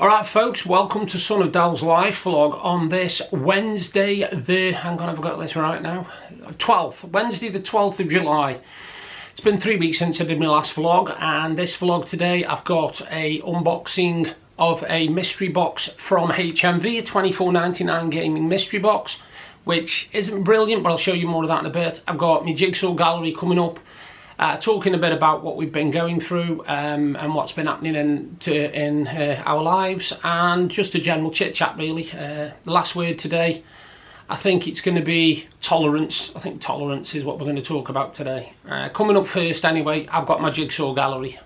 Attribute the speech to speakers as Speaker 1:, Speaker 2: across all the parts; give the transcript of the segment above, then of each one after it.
Speaker 1: Alright folks, welcome to Sonofdel's live vlog on this Wednesday hang on, I've got this right now, Wednesday the 12th of July. It's been 3 weeks since I did my last vlog, and this vlog today I've got a unboxing of a mystery box from HMV, a $24.99 gaming mystery box, which isn't brilliant, but I'll show you more of that in a bit. I've got my Jigsaw gallery coming up, talking a bit about what we've been going through and what's been happening in our lives, and just a general chit chat really. The last word today, I think it's going to be tolerance. I think tolerance is what we're going to talk about today. Coming up first anyway, I've got my Jigsaw gallery.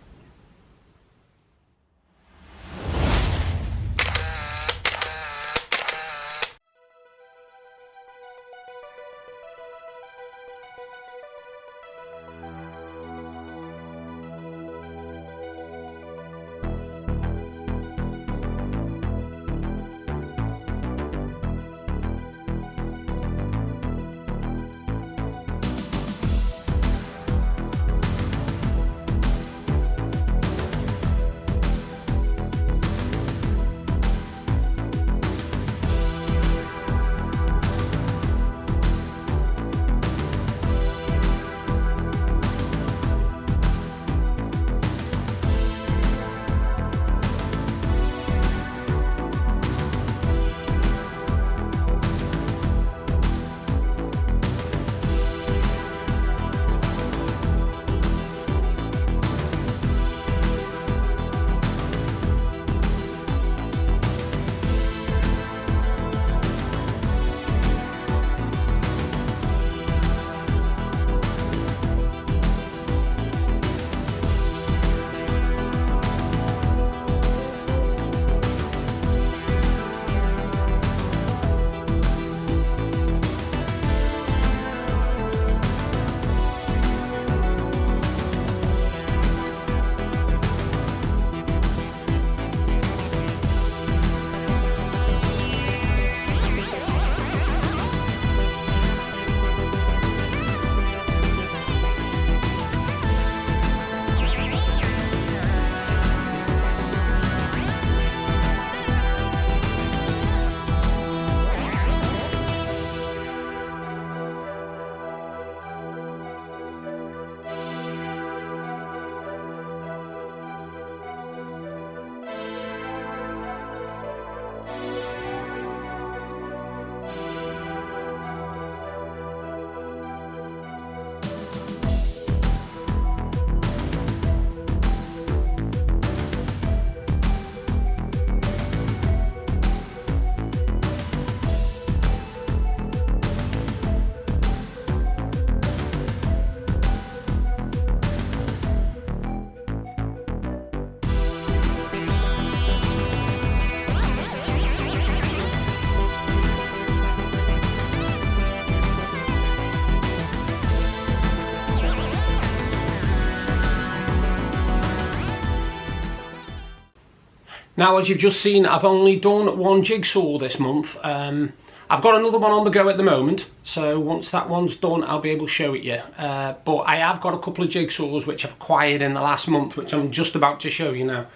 Speaker 1: Now, as you've just seen, I've only done one jigsaw this month. I've got another one on the go at the moment, so once that one's done, I'll be able to show it you. But I have got a couple of jigsaws which I've acquired in the last month, which I'm just about to show you now.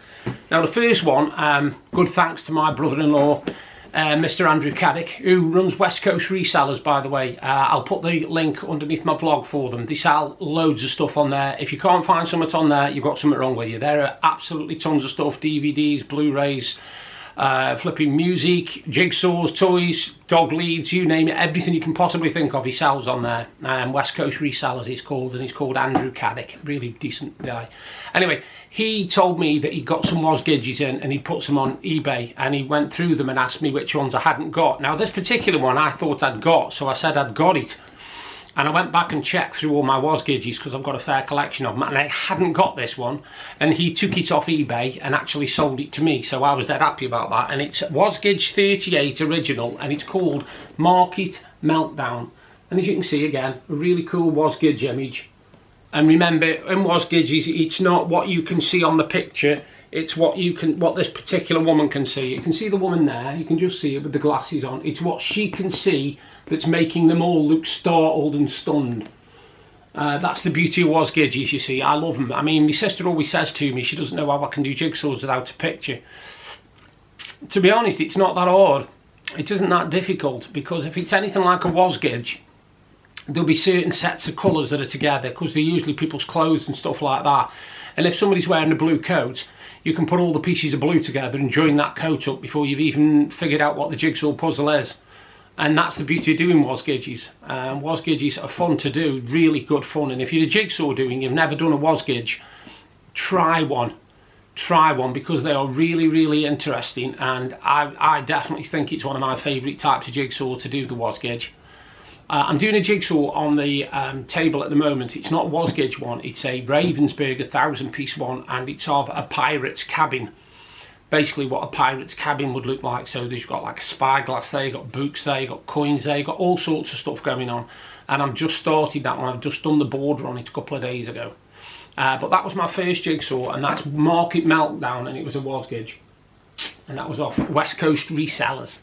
Speaker 1: Now, the first one, good thanks to my brother-in-law, Mr. Andrew Caddick, who runs West Coast Resellers, by the way. I'll put the link underneath my vlog for them. They sell loads of stuff on there. If you can't find something on there, you've got something wrong with you. There are absolutely tons of stuff: DVDs, Blu-rays, flipping music, jigsaws, toys, dog leads, you name it. Everything you can possibly think of he sells on there. West Coast Resellers he's called, and he's called Andrew Caddick. Really decent guy. Anyway, he told me that he got some Wasgidges in and he put some on eBay, and he went through them and asked me which ones I hadn't got. Now, this particular one I thought I'd got, so I said I'd got it. And I went back and checked through all my Wasgidges, because I've got a fair collection of them, and I hadn't got this one. And he took it off eBay and actually sold it to me, so I was dead happy about that. And it's Wasgidge 38 original, and it's called Market Meltdown. And as you can see, again, a really cool Wasgidge image. And remember, in Wasgidges, it's not what you can see on the picture, it's what this particular woman can see. You can see the woman there, you can just see it with the glasses on. It's what she can see that's making them all look startled and stunned. That's the beauty of Wasgidges, you see. I love them. I mean, my sister always says to me, she doesn't know how I can do jigsaws without a picture. to be honest, it's not that hard. It isn't that difficult, because if it's anything like a wasgage, there'll be certain sets of colours that are together, because they're usually people's clothes and stuff like that. And if somebody's wearing a blue coat, you can put all the pieces of blue together and join that coat up before you've even figured out what the jigsaw puzzle is. And that's the beauty of doing wasgages. Wasgages are fun to do, really good fun. And if you're a jigsaw doing, you've never done a wasgage, try one. Try one, because they are really, really interesting. And I definitely think it's one of my favourite types of jigsaw to do, the wasgage. I'm doing a jigsaw on the table at the moment. It's not a wasgage one, it's a Ravensburger 1000-piece one, and it's of a pirate's cabin. Basically what a pirate's cabin would look like. So you've got like a spyglass there, you've got books there, you've got coins there, you've got all sorts of stuff going on. And I've just started that one. I've just done the border on it a couple of days ago. But that was my first jigsaw, and that's Market Meltdown, and it was a wasgage. And that was off West Coast Resellers.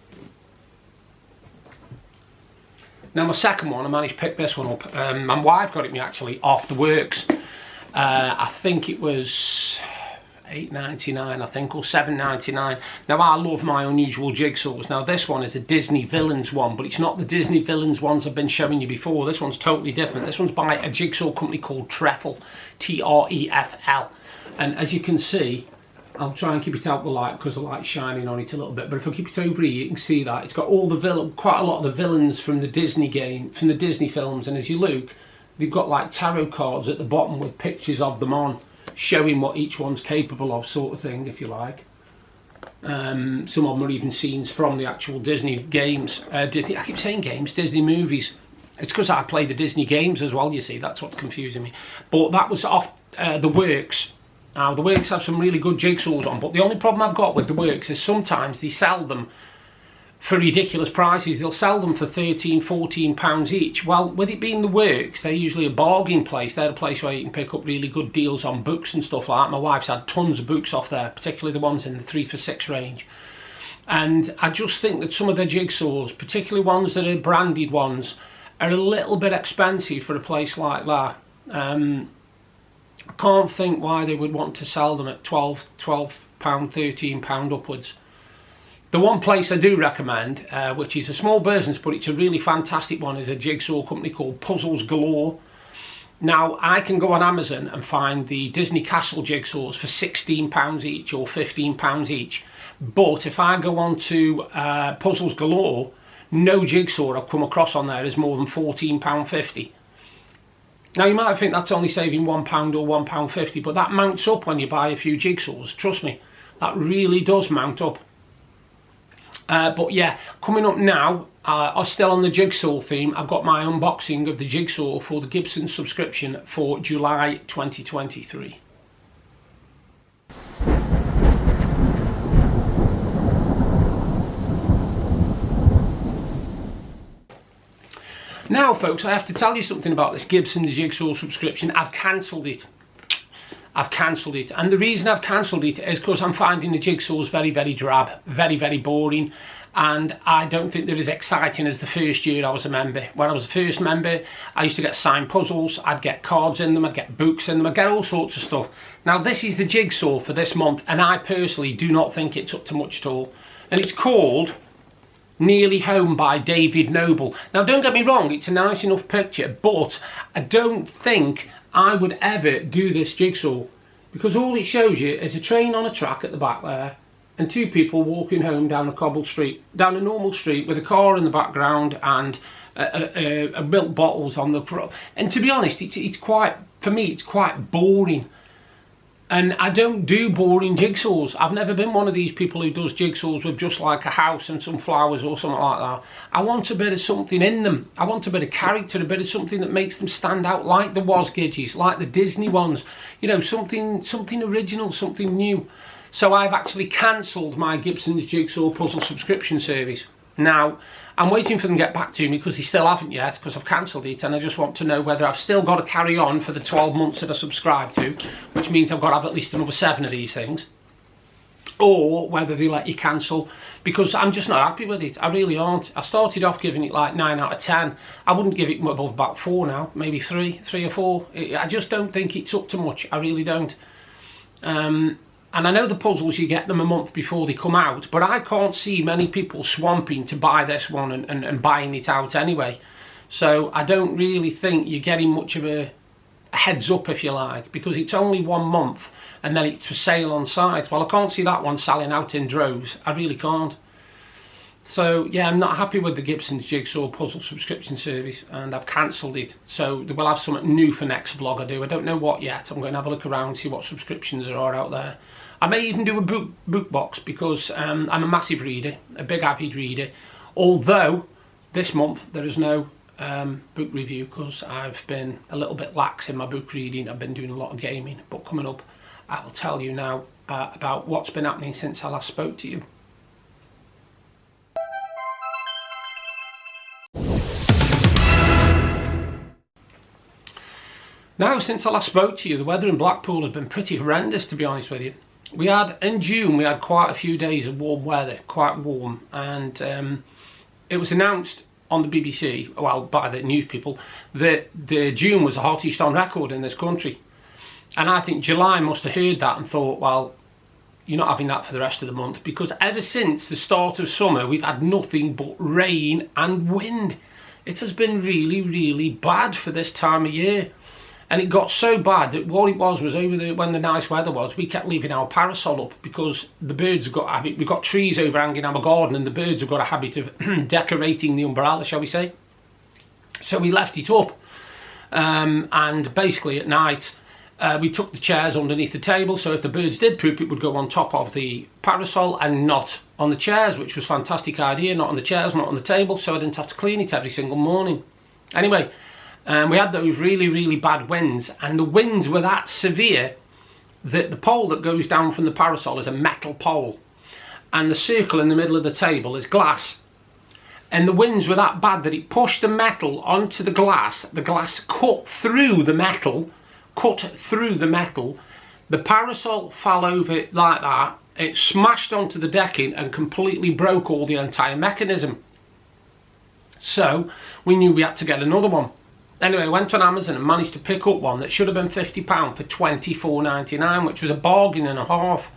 Speaker 1: Now my second one, I managed to pick this one up. My wife got it me actually off the works. I think it was £8.99, I think, or £7.99. Now I love my unusual jigsaws. Now this one is a Disney Villains one, but it's not the Disney Villains ones I've been showing you before. This one's totally different. This one's by a jigsaw company called Trefl, T-R-E-F-L. And as you can see, I'll try and keep it out the light because the light's shining on it a little bit. But if I keep it over here, you can see that it's got all the quite a lot of the villains from the Disney from the Disney films. And as you look, they've got like tarot cards at the bottom with pictures of them on, showing what each one's capable of, sort of thing, if you like. Some of them are even scenes from the actual Disney games. I keep saying games, Disney movies. It's because I play the Disney games as well, you see. That's what's confusing me. But that was off the works. Now the works have some really good jigsaws on, but the only problem I've got with the works is sometimes they sell them for ridiculous prices. They'll sell them for £13, £14 each. Well, with it being the works, they're usually a bargain place. They're a place where you can pick up really good deals on books and stuff like that. My wife's had tons of books off there, particularly the ones in the 3 for £6 range. And I just think that some of their jigsaws, particularly ones that are branded ones, are a little bit expensive for a place like that. I can't think why they would want to sell them at £12, £13 upwards. The one place I do recommend, which is a small business but it's a really fantastic one, is a jigsaw company called Puzzles Galore. Now I can go on Amazon and find the Disney Castle jigsaws for £16 each or £15 each. But if I go on to Puzzles Galore, no jigsaw I've come across on there is more than £14.50. Now you might think that's only saving £1 or £1.50, but that mounts up when you buy a few jigsaws. Trust me, that really does mount up. But yeah, coming up now, still on the jigsaw theme, I've got my unboxing of the jigsaw for the Gibsons subscription for July 2023. Now folks, I have to tell you something about this Gibsons jigsaw subscription. I've cancelled it. And the reason I've cancelled it is because I'm finding the jigsaws very, very drab, very, very boring, and I don't think they're as exciting as the first year I was a member. When I was a first member, I used to get signed puzzles, I'd get cards in them, I'd get books in them, I'd get all sorts of stuff. Now this is the jigsaw for this month, and I personally do not think it's up to much at all. And it's called Nearly Home by David Noble. Now don't get me wrong, it's a nice enough picture, but I don't think I would ever do this jigsaw, because all it shows you is a train on a track at the back there and two people walking home down a cobbled street, down a normal street with a car in the background and milk bottles on the front. And to be honest, it's quite, for me, it's quite boring. And I don't do boring jigsaws. I've never been one of these people who does jigsaws with just like a house and some flowers or something like that. I want a bit of something in them. I want a bit of character, a bit of something that makes them stand out, like the wasgages, like the Disney ones. You know, something original, something new. So I've actually cancelled my Gibsons Jigsaw Puzzle subscription service. Now, I'm waiting for them to get back to me because they still haven't yet, because I've cancelled it, and I just want to know whether I've still got to carry on for the 12 months that I subscribe to, which means I've got to have at least another 7 of these things, or whether they let you cancel, because I'm just not happy with it. I really aren't. I started off giving it like 9 out of 10. I wouldn't give it above about 4 now, maybe 3 or 4. I just don't think it's up to much. I really don't. And I know the puzzles, you get them a month before they come out, but I can't see many people swamping to buy this one and buying it out anyway. So I don't really think you're getting much of a heads up, if you like, because it's only 1 month and then it's for sale on site. Well, I can't see that one selling out in droves. I really can't. So yeah, I'm not happy with the Gibsons Jigsaw puzzle subscription service, and I've cancelled it. So we'll have something new for next vlog I do. I don't know what yet. I'm going to have a look around, see what subscriptions there are out there. I may even do a book box, because I'm a massive reader, a big avid reader. Although this month there is no book review, because I've been a little bit lax in my book reading. I've been doing a lot of gaming. But coming up, I will tell you now about what's been happening since I last spoke to you. Now, since I last spoke to you, the weather in Blackpool has been pretty horrendous, to be honest with you. We had, in June, we had quite a few days of warm weather, quite warm, and it was announced on the BBC, well, by the news people, that June was the hottest on record in this country. And I think July must have heard that and thought, well, you're not having that for the rest of the month, because ever since the start of summer, we've had nothing but rain and wind. It has been really, really bad for this time of year. And it got so bad that what it was over when the nice weather was, we kept leaving our parasol up, because the birds have got a habit. We've got trees overhanging our garden, and the birds have got a habit of decorating the umbrella, shall we say. So we left it up, and basically at night we took the chairs underneath the table, so if the birds did poop, it would go on top of the parasol and not on the chairs, which was a fantastic idea. Not on the chairs, not on the table, so I didn't have to clean it every single morning. Anyway, we had those really, really bad winds, and the winds were that severe that the pole that goes down from the parasol is a metal pole, and the circle in the middle of the table is glass. And the winds were that bad that it pushed the metal onto the glass cut through the metal, the parasol fell over like that, it smashed onto the decking and completely broke all the entire mechanism. So we knew we had to get another one. Anyway, I went on Amazon and managed to pick up one that should have been £50 for £24.99, which was a bargain and a half.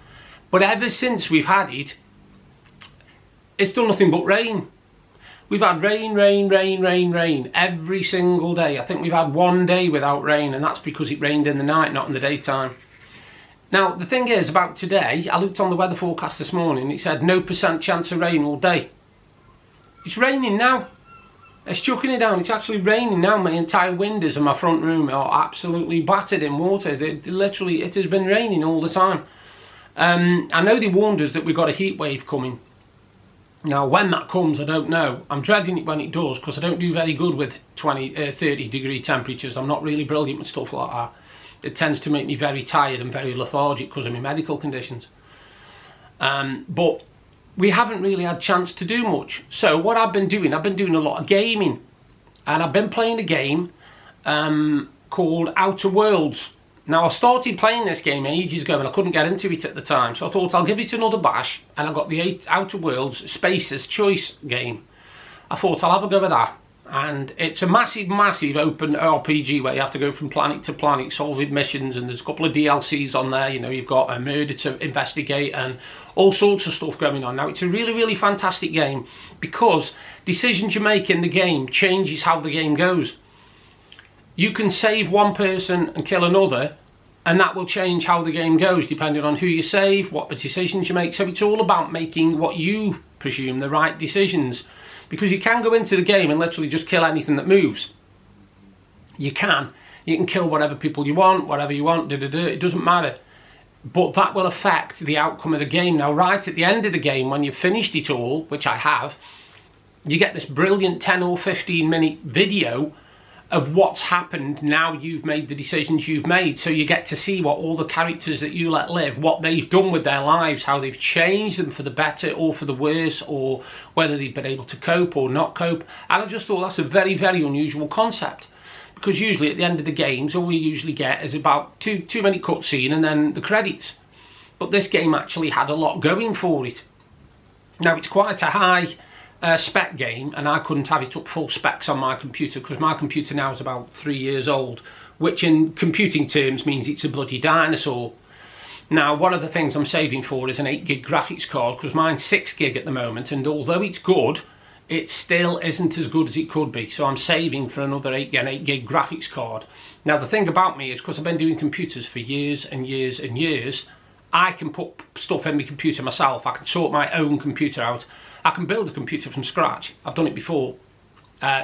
Speaker 1: But ever since we've had it, it's done nothing but rain. We've had rain every single day. I think we've had 1 day without rain, and that's because it rained in the night, not in the daytime. Now, the thing is about today, I looked on the weather forecast this morning, it said no % chance of rain all day. It's raining now. It's chucking it down. It's actually raining now. My entire windows in my front room are absolutely battered in water. Literally, it has been raining all the time. I know they warned us that we've got a heat wave coming. Now, when that comes, I don't know. I'm dreading it when it does, because I don't do very good with 30 degree temperatures. I'm not really brilliant with stuff like that. It tends to make me very tired and very lethargic because of my medical conditions. But we haven't really had a chance to do much. So what I've been doing a lot of gaming, and I've been playing a game called Outer Worlds. Now, I started playing this game ages ago and I couldn't get into it at the time, so I thought I'll give it another bash, and I got the Outer Worlds Spacer's Choice game. I thought I'll have a go at that, and it's a massive open RPG where you have to go from planet to planet solving missions, and there's a couple of DLCs on there. You know, you've got a murder to investigate and all sorts of stuff going on. Now, it's a really fantastic game, because decisions you make in the game changes how the game goes. You can save one person and kill another, and that will change how the game goes depending on who you save, what the decisions you make. So it's all about making what you presume the right decisions, because you can go into the game and literally just kill anything that moves. You can kill whatever people you want, whatever you want, it doesn't matter. But that will affect the outcome of the game. Now, right at the end of the game, when you've finished it all, which I have, you get this brilliant 10 or 15 minute video of what's happened now you've made the decisions you've made. So you get to see what all the characters that you let live, what they've done with their lives, how they've changed them for the better or for the worse, or whether they've been able to cope or not cope. And I just thought that's a very unusual concept, because usually at the end of the games all we usually get is about two minute cutscene and then the credits. But this game actually had a lot going for it. Now, it's quite a high spec game, and I couldn't have it up full specs on my computer, because my computer now is about 3 years old, which in computing terms means it's a bloody dinosaur. Now, one of the things I'm saving for is an 8 gig graphics card, because mine's 6 gig at the moment, and although it's good, it still isn't as good as it could be. So I'm saving for another 8 gig graphics card. Now, the thing about me is, because I've been doing computers for years and years and years, I can put stuff in my computer myself. I can sort my own computer out. I can build a computer from scratch. I've done it before,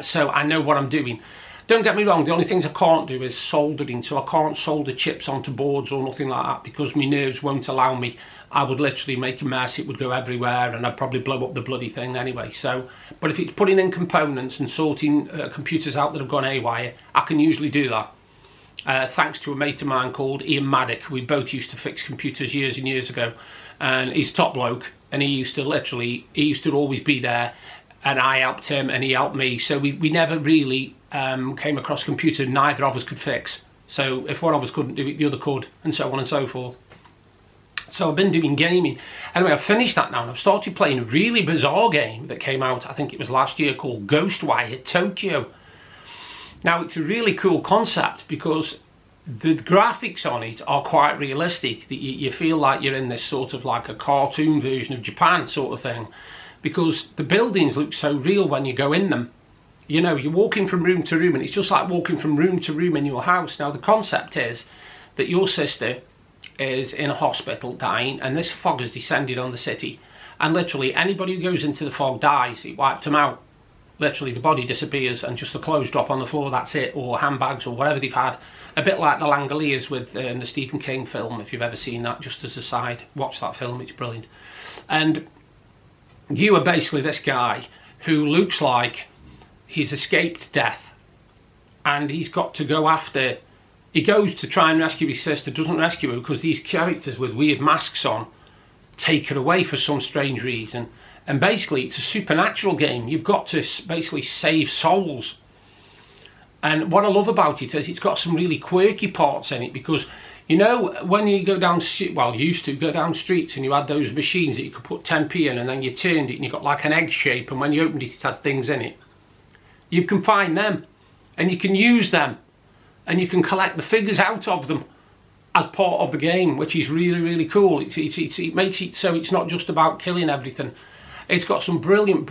Speaker 1: so I know what I'm doing. Don't get me wrong, the only things I can't do is soldering, so I can't solder chips onto boards or nothing like that, because my nerves won't allow me. I would literally make a mess, it would go everywhere, and I'd probably blow up the bloody thing anyway. So, but if it's putting in components and sorting computers out that have gone haywire, I can usually do that. Thanks to a mate of mine called Ian Maddock. We both used to fix computers years and years ago, and he's top bloke, and he used to always be there, and I helped him and he helped me. So we never really came across a computer neither of us could fix. So if one of us couldn't do it, the other could, and so on and so forth. So I've been doing gaming. Anyway, I've finished that now, and I've started playing a really bizarre game that came out, I think it was last year, called Ghostwire Tokyo. Now, it's a really cool concept because the graphics on it are quite realistic. You feel like you're in this sort of like a cartoon version of Japan sort of thing, because the buildings look so real when you go in them. You know, you're walking from room to room, and it's just like walking from room to room in your house. Now, the concept is that your sister is in a hospital dying, and this fog has descended on the city, and literally anybody who goes into the fog dies. It wiped them out. Literally, the body disappears and just the clothes drop on the floor, that's it, or handbags or whatever they've had. A bit like the Langoliers with the Stephen King film, if you've ever seen that, just as a side, watch that film, it's brilliant. And you are basically this guy who looks like he's escaped death, and he's got to go after, he goes to try and rescue his sister, doesn't rescue her because these characters with weird masks on take her away for some strange reason. And basically it's a supernatural game. You've got to basically save souls. And what I love about it is it's got some really quirky parts in it, because you know when you go down, well, you used to go down streets and you had those machines that you could put 10p in, and then you turned it and you got like an egg shape, and when you opened it, it had things in it. You can find them and you can use them, and you can collect the figures out of them as part of the game, which is really, really cool. It makes it so it's not just about killing everything. It's got some brilliant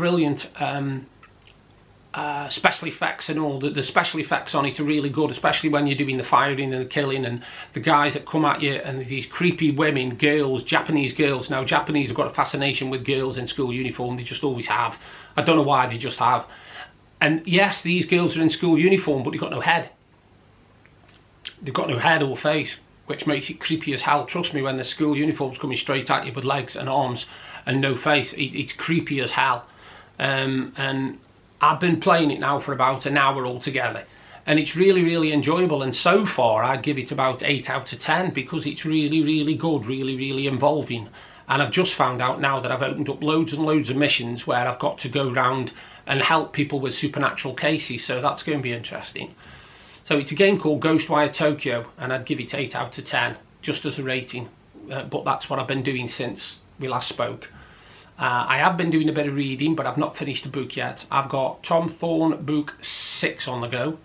Speaker 1: special effects, and all. The special effects on it are really good, especially when you're doing the firing and the killing, and the guys that come at you, and these creepy women, girls, Japanese girls. Now, Japanese have got a fascination with girls in school uniform. They just always have. I don't know why, they just have. And yes, these girls are in school uniform, but they've got no head. They've got no head or face, which makes it creepy as hell. Trust me, when the school uniform's coming straight at you with legs and arms and no face, it's creepy as hell. And I've been playing it now for about an hour altogether, and it's really, really enjoyable. And so far I'd give it about 8 out of 10, because it's really, really good, really, really involving. And I've just found out now that I've opened up loads and loads of missions where I've got to go round and help people with supernatural cases, so that's going to be interesting. So it's a game called Ghostwire Tokyo, and I'd give it 8 out of 10 just as a rating, but that's what I've been doing since we last spoke. I have been doing a bit of reading, but I've not finished the book yet. I've got Tom Thorne book 6 on the go,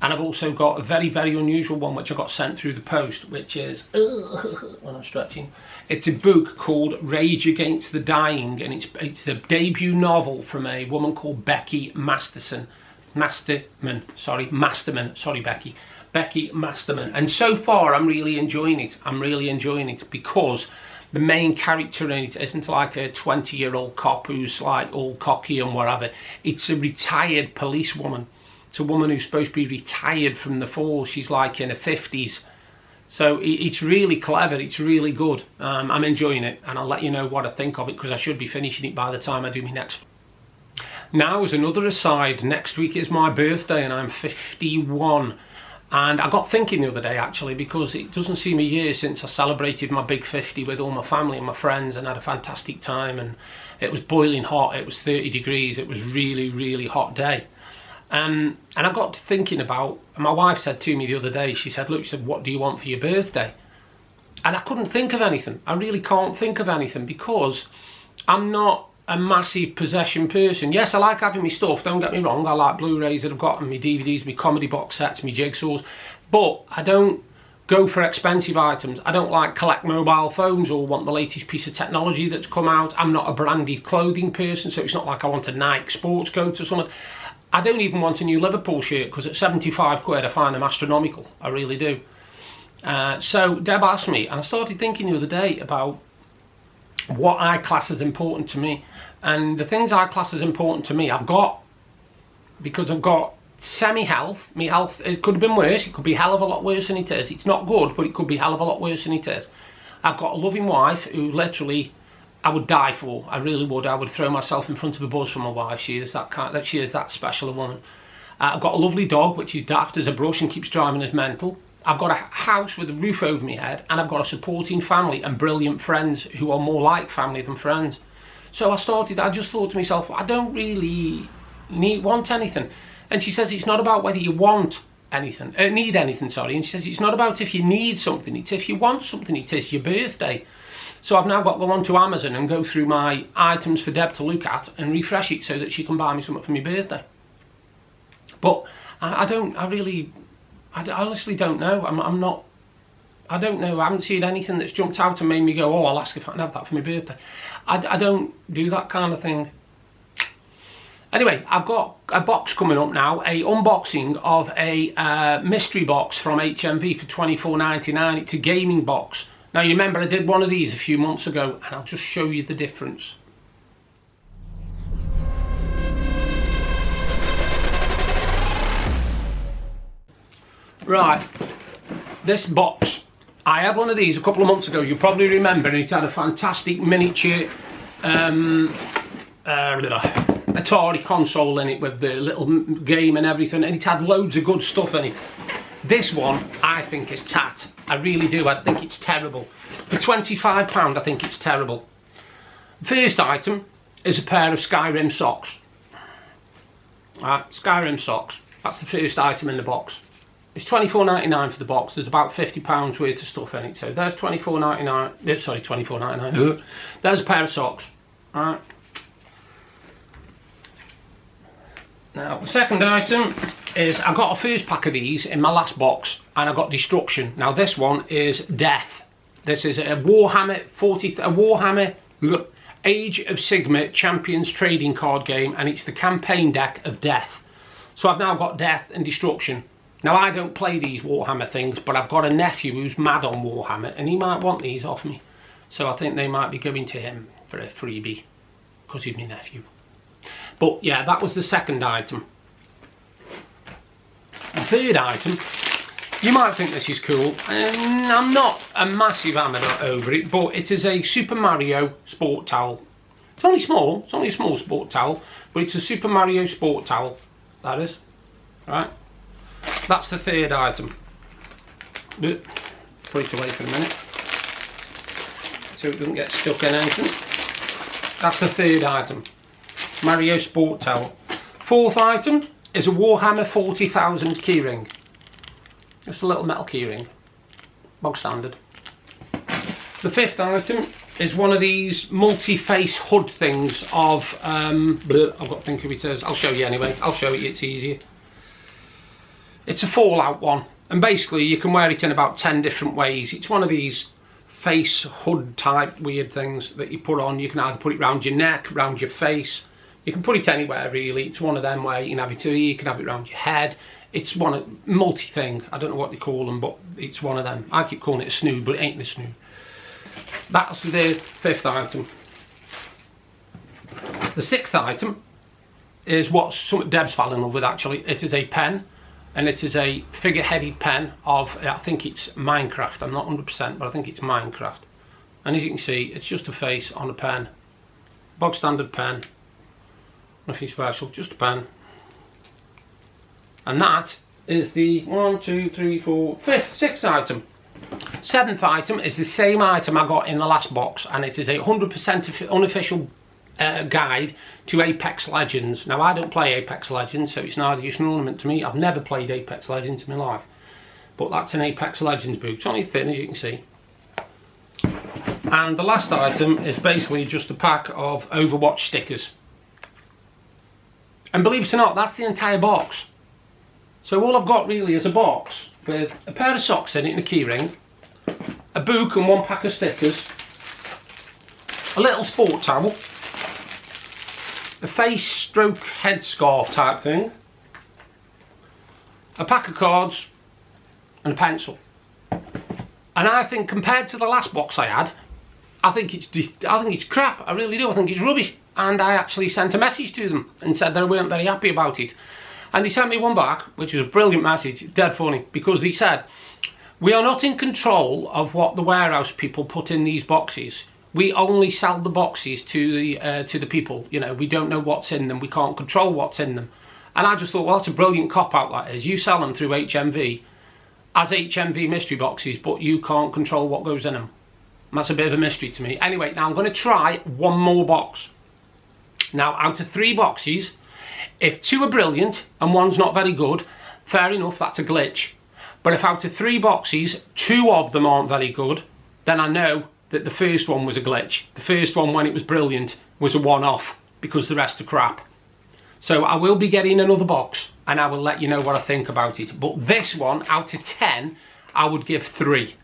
Speaker 1: and I've also got a very, very unusual one which I got sent through the post, which is, when I'm stretching, it's a book called Rage Against the Dying, and it's the debut novel from a woman called Becky Masterman, Becky Masterman. And so far I'm really enjoying it. Because the main character in it isn't like a 20-year-old cop who's like all cocky and whatever. It's a retired policewoman. It's a woman who's supposed to be retired from the force. She's like in her 50s. So it's really clever, it's really good. I'm enjoying it, and I'll let you know what I think of it, because I should be finishing it by the time I do my next. Now, as another aside, next week is my birthday and I'm 51. And I got thinking the other day, actually, because it doesn't seem a year since I celebrated my big 50 with all my family and my friends, and had a fantastic time, and it was boiling hot, it was 30 degrees, it was really, really hot day. And I got to thinking about, and my wife said to me the other day, she said, look, she said, what do you want for your birthday? And I couldn't think of anything. I really can't think of anything, because I'm not a massive possession person. Yes, I like having my stuff, don't get me wrong. I like Blu-rays that I've got, and my DVDs, my comedy box sets, my Jigsaws, but I don't go for expensive items. I don't like collect mobile phones or want the latest piece of technology that's come out. I'm not a branded clothing person, so it's not like I want a Nike sports coat or something. I don't even want a new Liverpool shirt, because at 75 quid I find them astronomical. I really do. So Deb asked me, and I started thinking the other day about what I class as important to me. And the things I class as important to me, I've got, because I've got semi-health. My health, it could have been worse. It could be a hell of a lot worse than it is. It's not good, but it could be a hell of a lot worse than it is. I've got a loving wife who literally I would die for. I really would. I would throw myself in front of a bus for my wife. She is that special a woman. I've got a lovely dog which is daft as a brush and keeps driving us mental. I've got a house with a roof over my head, and I've got a supporting family and brilliant friends who are more like family than friends. So I just thought to myself, I don't really want anything. And she says it's not about whether you want anything, need anything, sorry. And she says it's not about if you need something, it's if you want something, it is your birthday. So I've now got to go onto Amazon and go through my items for Deb to look at and refresh it so that she can buy me something for my birthday. But I honestly don't know. I don't know. I haven't seen anything that's jumped out and made me go, oh, I'll ask if I can have that for my birthday. I don't do that kind of thing. Anyway, I've got a box coming up now, a unboxing of a mystery box from HMV for $24.99. It's a gaming box. Now you remember I did one of these a few months ago, and I'll just show you the difference. Right, this box, I had one of these a couple of months ago, you probably remember, and it had a fantastic miniature Atari console in it with the little game and everything, and it had loads of good stuff in it. This one I think is tat. I really do. I think it's terrible. For £25 I think it's terrible. The first item is a pair of Skyrim socks. Skyrim socks. That's the first item in the box. It's £24.99 for the box. There's about £50 worth of stuff in it. So there's £24.99. Sorry, £24.99. There's a pair of socks. Alright. Now, the second item is I got a first pack of these in my last box, and I got Destruction. Now, this one is Death. This is a Warhammer Age of Sigma Champions trading card game, and it's the campaign deck of Death. So I've now got Death and Destruction. Now, I don't play these Warhammer things, but I've got a nephew who's mad on Warhammer, and he might want these off me. So I think they might be going to him for a freebie, because he's my nephew. But yeah, that was the second item. The third item, you might think this is cool, and I'm not a massive amateur over it, but it is a Super Mario sport towel. It's only small, it's only a small sport towel, but it's a Super Mario sport towel, that is. Right, that's the third item. Put it away for a minute, so it doesn't get stuck in anything. That's the third item. Mario sport towel. Fourth item is a Warhammer 40,000 keyring. Just a little metal keyring. Bog standard. The fifth item is one of these multi-face hood things of, I've got to think who it is. I'll show you anyway. I'll show you, it's easier. It's a Fallout one. And basically you can wear it in about 10 different ways. It's one of these face hood type weird things that you put on. You can either put it around your neck, around your face. You can put it anywhere really. It's one of them where you can have it here, you can have it around your head. It's one of multi-thing. I don't know what they call them, but it's one of them. I keep calling it a snood, but it ain't the snood. That's the fifth item. The sixth item is what Deb's fell in love with actually. It is a pen, and it is a figure-headed pen of, I think it's Minecraft. I'm not 100%, but I think it's Minecraft. And as you can see, it's just a face on a pen. Bog standard pen. Nothing special, just a pen. And that is the 6th item. Seventh item is the same item I got in the last box, and it is a 100% unofficial guide to Apex Legends. Now, I don't play Apex Legends, so it's neither use nor ornament to me. I've never played Apex Legends in my life. But that's an Apex Legends book. It's only thin, as you can see. And the last item is basically just a pack of Overwatch stickers. And believe it or not, that's the entire box. So all I've got really is a box with a pair of socks in it and a key ring, a book and 1 pack of stickers, a little sport towel, a face stroke headscarf type thing, a pack of cards and a pencil. And I think compared to the last box I had, I think it's crap. I really do. I think it's rubbish. And I actually sent a message to them and said they weren't very happy about it. And they sent me one back, which was a brilliant message, dead funny, because they said, "We are not in control of what the warehouse people put in these boxes. We only sell the boxes to the people. You know, we don't know what's in them. We can't control what's in them." And I just thought, well, that's a brilliant cop-out, that is. You sell them through HMV as HMV mystery boxes, but you can't control what goes in them. And that's a bit of a mystery to me. Anyway, now I'm going to try one more box. Now, out of 3 boxes, if 2 are brilliant and 1's not very good, fair enough, that's a glitch. But if out of 3 boxes, 2 of them aren't very good, then I know that the first one was a glitch. The first one, when it was brilliant, was a one-off, because the rest are crap. So I will be getting another box, and I will let you know what I think about it. But this one, out of 10, I would give 3.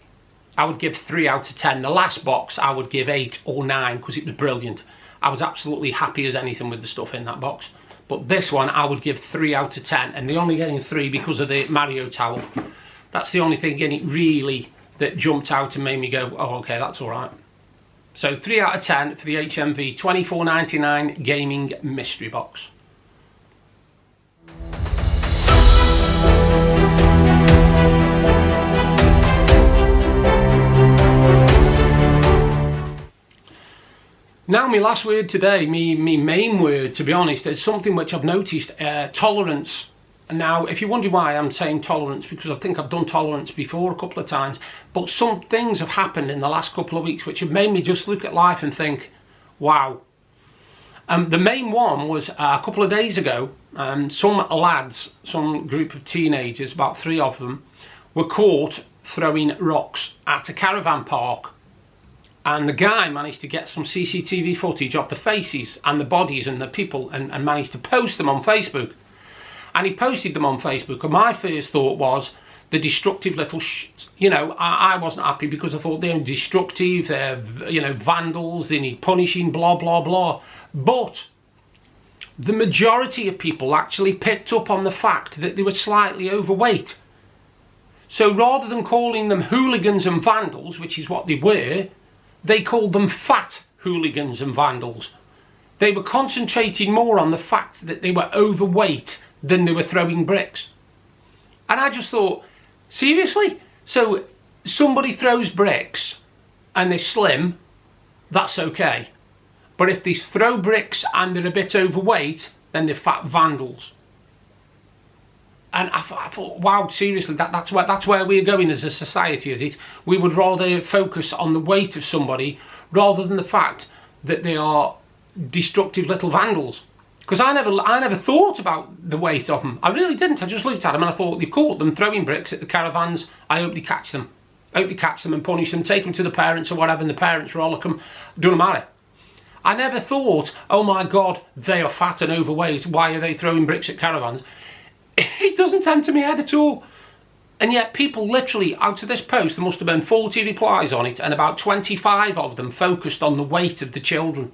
Speaker 1: I would give 3 out of 10. The last box, I would give 8 or 9, because it was brilliant. I was absolutely happy as anything with the stuff in that box. But this one, I would give 3 out of 10. And they're only getting 3 because of the Mario towel. That's the only thing in it, really, that jumped out and made me go, oh, okay, that's all right. So 3 out of 10 for the HMV $24.99 gaming mystery box. Now, my last word today, me main word, to be honest, is something which I've noticed, tolerance. Now, if you wonder why I'm saying tolerance, because I think I've done tolerance before a couple of times, but some things have happened in the last couple of weeks which have made me just look at life and think, wow. The main one was a couple of days ago, some lads, some group of teenagers, about 3 of them, were caught throwing rocks at a caravan park. And the guy managed to get some CCTV footage of the faces and the bodies and the people, and managed to post them on Facebook. And he posted them on Facebook, and my first thought was, the destructive little you know, I wasn't happy, because I thought they're destructive, they're, you know, vandals, they need punishing, blah, blah, blah. But the majority of people actually picked up on the fact that they were slightly overweight. So rather than calling them hooligans and vandals, which is what they were, they called them fat hooligans and vandals. They were concentrating more on the fact that they were overweight than they were throwing bricks. And I just thought, seriously? So somebody throws bricks and they're slim, that's okay. But if they throw bricks and they're a bit overweight, then they're fat vandals. And I thought, wow, seriously, that's where we're going as a society, is it? We would rather focus on the weight of somebody rather than the fact that they are destructive little vandals. Because I never thought about the weight of them. I really didn't. I just looked at them and I thought, they've caught them throwing bricks at the caravans. I hope they catch them. I hope they catch them and punish them, take them to the parents or whatever, and the parents rollick them. Doesn't matter. I never thought, oh my God, they are fat and overweight. Why are they throwing bricks at caravans? It doesn't enter my head at all. And yet people literally, out of this post, there must have been 40 replies on it, and about 25 of them focused on the weight of the children.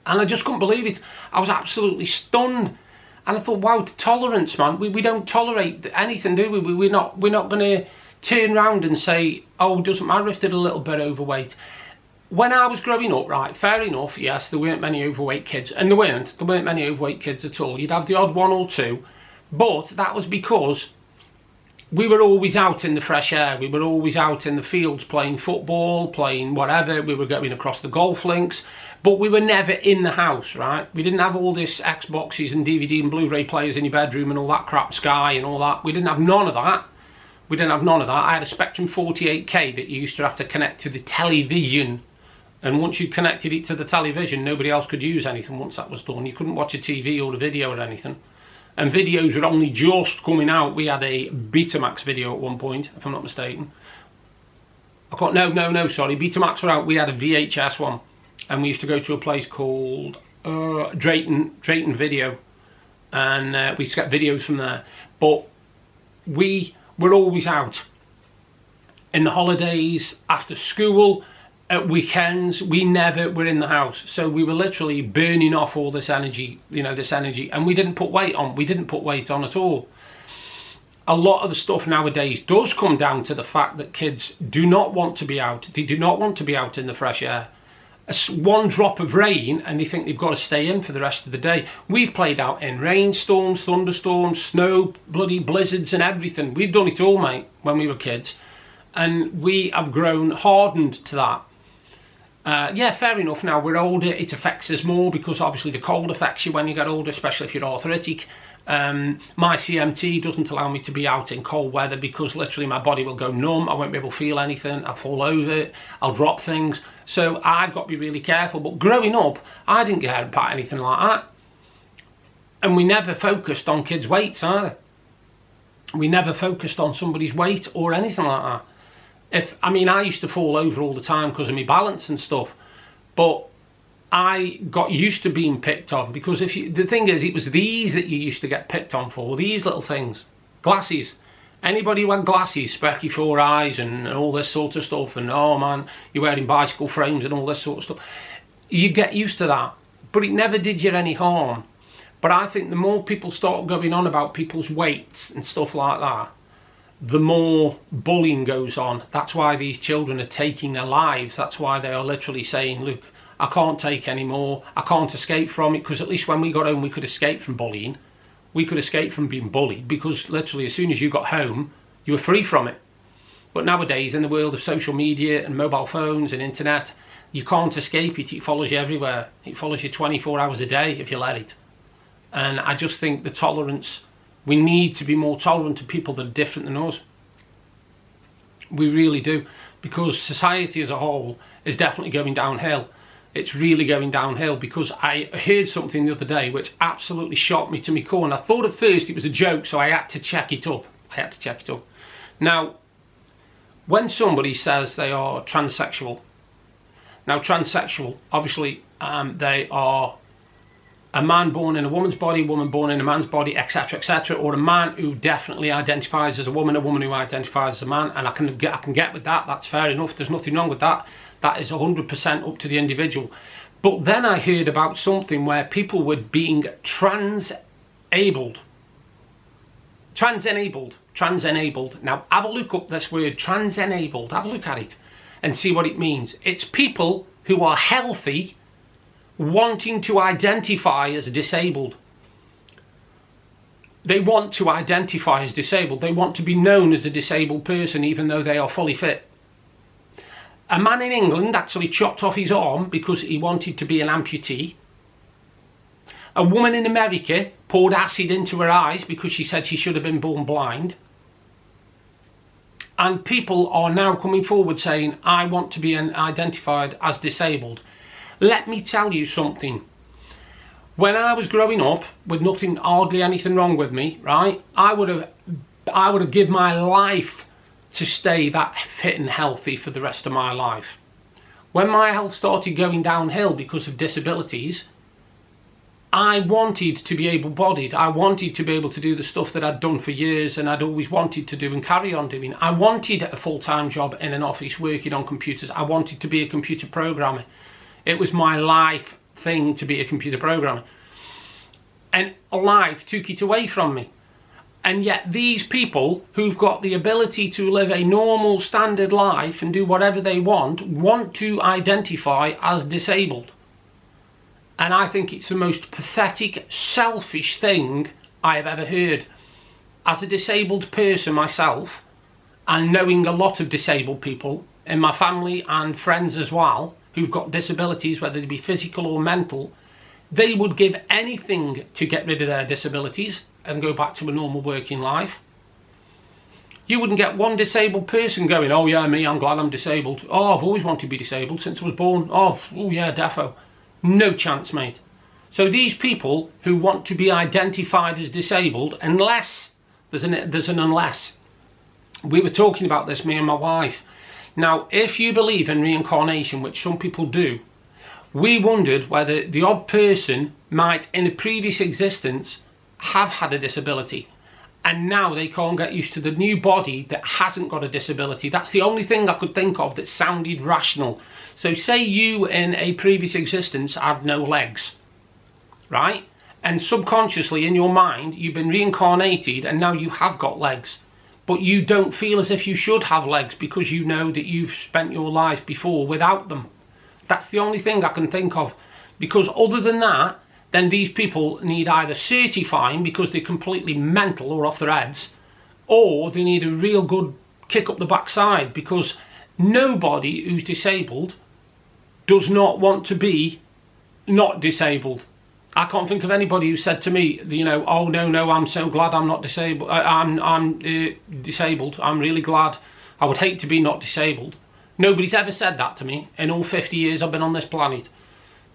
Speaker 1: And I just couldn't believe it. I was absolutely stunned. And I thought, wow, tolerance, man. We don't tolerate anything, do we? We're not going to turn around and say, oh, it doesn't matter if they're a little bit overweight. When I was growing up, right, fair enough, yes, there weren't many overweight kids. And there weren't many overweight kids at all. You'd have the odd 1 or 2. But that was because we were always out in the fresh air. We were always out in the fields playing football, playing whatever. We were going across the golf links. But we were never in the house, right? We didn't have all this Xboxes and DVD and Blu-ray players in your bedroom and all that crap, Sky and all that. We didn't have none of that. We didn't have none of that. I had a Spectrum 48K that you used to have to connect to the television. And once you connected it to the television, nobody else could use anything once that was done. You couldn't watch a TV or a video or anything. And videos were only just coming out. We had a Betamax video at one point, if I'm not mistaken. No, sorry. Betamax were out. We had a VHS one. And we used to go to a place called Drayton Video. And we used to get videos from there. But we we're always out. In the holidays, after school, at weekends, we never were in the house. So we were literally burning off all this energy, and we didn't put weight on. We didn't put weight on at all. A lot of the stuff nowadays does come down to the fact that kids do not want to be out. They do not want to be out in the fresh air. One drop of rain and they think they've got to stay in for the rest of the day. We've played out in rainstorms, thunderstorms, snow, bloody blizzards and everything. We've done it all, mate, when we were kids. And we have grown hardened to that. Yeah, fair enough, now we're older, it affects us more because obviously the cold affects you when you get older, especially if you're arthritic. My CMT doesn't allow me to be out in cold weather because literally my body will go numb. I won't be able to feel anything. I'll fall over, I'll drop things. So I've got to be really careful. But growing up, I didn't care about anything like that. And we never focused on kids' weights either. We never focused on somebody's weight or anything like that. I used to fall over all the time because of my balance and stuff. But I got used to being picked on because the thing is, it was these that you used to get picked on for, these little things. Glasses. Anybody who had glasses, specky 4 eyes and all this sort of stuff, and oh man, you're wearing bicycle frames and all this sort of stuff. You get used to that, but it never did you any harm. But I think the more people start going on about people's weights and stuff like that, the more bullying goes on. That's why these children are taking their lives. That's why they are literally saying, look, I can't take any more, I can't escape from it, because at least when we got home we could escape from bullying. We could escape from being bullied because literally as soon as you got home you were free from it. But nowadays, in the world of social media and mobile phones and internet, you can't escape it. It follows you everywhere. It follows you 24 hours a day if you let it. And I just think the tolerance, we need to be more tolerant to people that are different than us. We really do, because society as a whole is definitely going downhill. It's really going downhill, because I heard something the other day which absolutely shocked me to my core, and I thought at first it was a joke, so I had to check it up. Now, when somebody says they are transsexual, obviously they are a man born in a woman's body, woman born in a man's body, etc, etc, or a man who definitely identifies as a woman who identifies as a man, and I can get with that. That's fair enough. There's nothing wrong with that. That is 100% up to the individual. But then I heard about something where people were being trans-enabled. Now, have a look up this word, trans-enabled. Have a look at it and see what it means. It's people who are healthy wanting to identify as disabled. They want to identify as disabled. They want to be known as a disabled person even though they are fully fit. A man in England actually chopped off his arm because he wanted to be an amputee. A woman in America poured acid into her eyes because she said she should have been born blind. And people are now coming forward saying, I want to be identified as disabled. Let me tell you something. When I was growing up, with hardly anything wrong with me, right, I would have given my life to stay that fit and healthy for the rest of my life. When my health started going downhill because of disabilities, I wanted to be able-bodied. I wanted to be able to do the stuff that I'd done for years and I'd always wanted to do and carry on doing. I wanted a full-time job in an office working on computers. I wanted to be a computer programmer. It was my life thing to be a computer programmer. And life took it away from me. And yet these people who've got the ability to live a normal standard life and do whatever they want to identify as disabled. And I think it's the most pathetic, selfish thing I have ever heard. As a disabled person myself, and knowing a lot of disabled people in my family and friends as well, who've got disabilities, whether they be physical or mental, they would give anything to get rid of their disabilities and go back to a normal working life. You wouldn't get one disabled person going, oh yeah, me, I'm glad I'm disabled. Oh, I've always wanted to be disabled since I was born. Oh yeah, defo. No chance, mate. So these people who want to be identified as disabled, unless, there's an unless. We were talking about this, me and my wife. Now, if you believe in reincarnation, which some people do, we wondered whether the odd person might, in a previous existence, have had a disability and now they can't get used to the new body that hasn't got a disability. That's the only thing I could think of that sounded rational. So say you in a previous existence had no legs, right? And subconsciously in your mind you've been reincarnated and now you have got legs, but you don't feel as if you should have legs because you know that you've spent your life before without them. That's the only thing I can think of, because other than that, then these people need either certifying because they're completely mental or off their heads, or they need a real good kick up the backside, because nobody who's disabled does not want to be not disabled. I can't think of anybody who said to me, you know, oh no, I'm so glad I'm not disabled. I'm disabled. I'm really glad. I would hate to be not disabled. Nobody's ever said that to me in all 50 years I've been on this planet.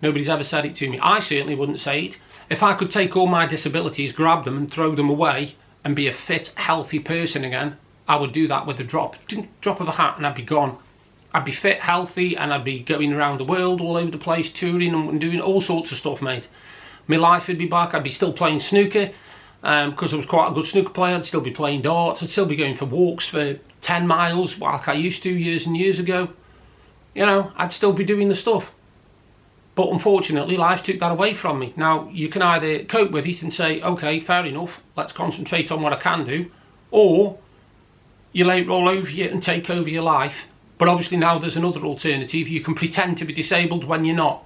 Speaker 1: Nobody's ever said it to me. I certainly wouldn't say it. If I could take all my disabilities, grab them and throw them away and be a fit, healthy person again, I would do that with a drop of a hat and I'd be gone. I'd be fit, healthy, and I'd be going around the world all over the place, touring and doing all sorts of stuff, mate. My life would be back. I'd be still playing snooker because I was quite a good snooker player. I'd still be playing darts. I'd still be going for walks for 10 miles like I used to years and years ago. You know, I'd still be doing the stuff. But unfortunately, life took that away from me. Now, you can either cope with it and say, okay, fair enough, let's concentrate on what I can do, or you let it roll over you and take over your life. But obviously now there's another alternative. You can pretend to be disabled when you're not.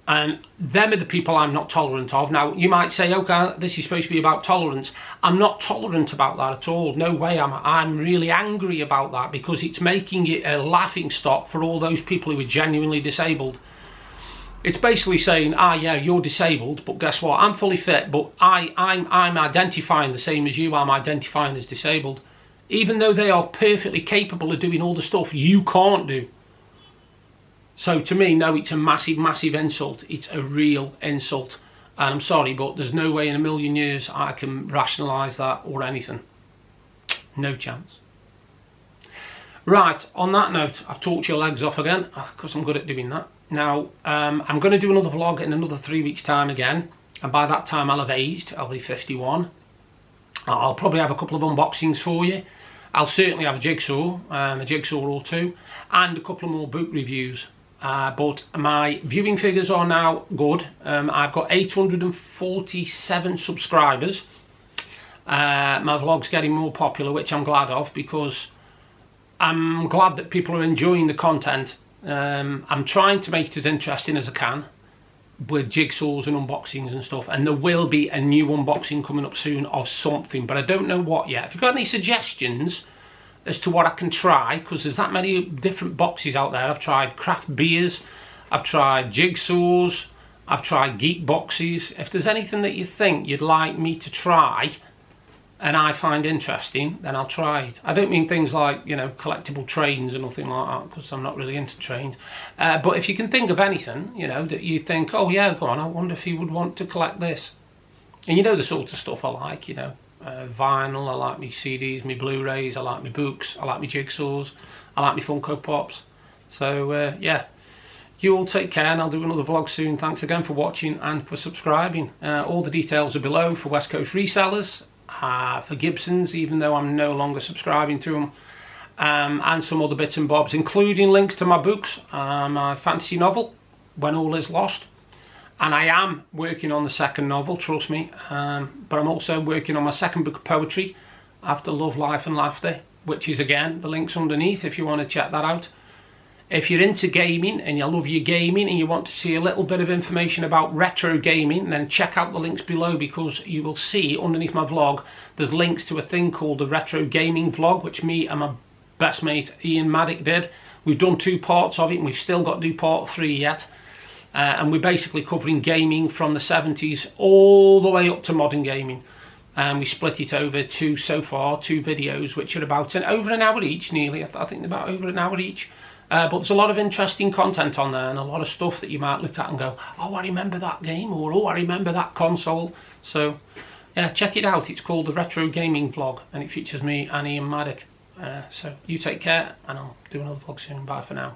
Speaker 1: And them are the people I'm not tolerant of. Now, you might say, okay, this is supposed to be about tolerance. I'm not tolerant about that at all. No way. I'm really angry about that, because it's making it a laughing stock for all those people who are genuinely disabled. It's basically saying, yeah, you're disabled, but guess what? I'm fully fit, but I'm identifying the same as you. I'm identifying as disabled, even though they are perfectly capable of doing all the stuff you can't do. So to me, no, it's a massive, massive insult. It's a real insult. And I'm sorry, but there's no way in a million years I can rationalise that or anything. No chance. Right, on that note, I've talked your legs off again, because I'm good at doing that. Now, I'm going to do another vlog in another 3 weeks' time again. And by that time, I'll have aged. I'll be 51. I'll probably have a couple of unboxings for you. I'll certainly have a jigsaw or two, and a couple of more book reviews. But my viewing figures are now good. I've got 847 subscribers. My vlog's getting more popular, which I'm glad of, because I'm glad that people are enjoying the content. I'm trying to make it as interesting as I can with jigsaws and unboxings and stuff, and there will be a new unboxing coming up soon of something, but I don't know what yet. If you've got any suggestions as to what I can try, because there's that many different boxes out there. I've tried craft beers, I've tried jigsaws, I've tried geek boxes. If there's anything that you think you'd like me to try and I find interesting, then I'll try it. I don't mean things like, you know, collectible trains or nothing like that, because I'm not really into trains. But if you can think of anything, you know, that you think, oh yeah, go on, I wonder if you would want to collect this. And you know the sort of stuff I like, you know. Vinyl, I like me CDs, me Blu-rays, I like me books, I like me jigsaws, I like me Funko Pops. So yeah, you all take care, and I'll do another vlog soon. Thanks again for watching and for subscribing. All the details are below for West Coast resellers, for Gibsons, even though I'm no longer subscribing to them, and some other bits and bobs, including links to my books, my fantasy novel, When All Is Lost. And I am working on the second novel, trust me, but I'm also working on my second book of poetry, After Love, Life and Laughter, which is, again, the link's underneath if you want to check that out. If you're into gaming and you love your gaming and you want to see a little bit of information about retro gaming, then check out the links below, because you will see underneath my vlog there's links to a thing called the Retro Gaming Vlog, which me and my best mate Ian Maddock did. We've done 2 parts of it and we've still got to do part 3 yet. And we're basically covering gaming from the 70s all the way up to modern gaming. And we split it over 2 videos, which are about over an hour each, nearly. I think they're about over an hour each. But there's a lot of interesting content on there, and a lot of stuff that you might look at and go, oh, I remember that game, or oh, I remember that console. So yeah, check it out. It's called the Retro Gaming Vlog, and it features me and Ian Maddock. So you take care, and I'll do another vlog soon. Bye for now.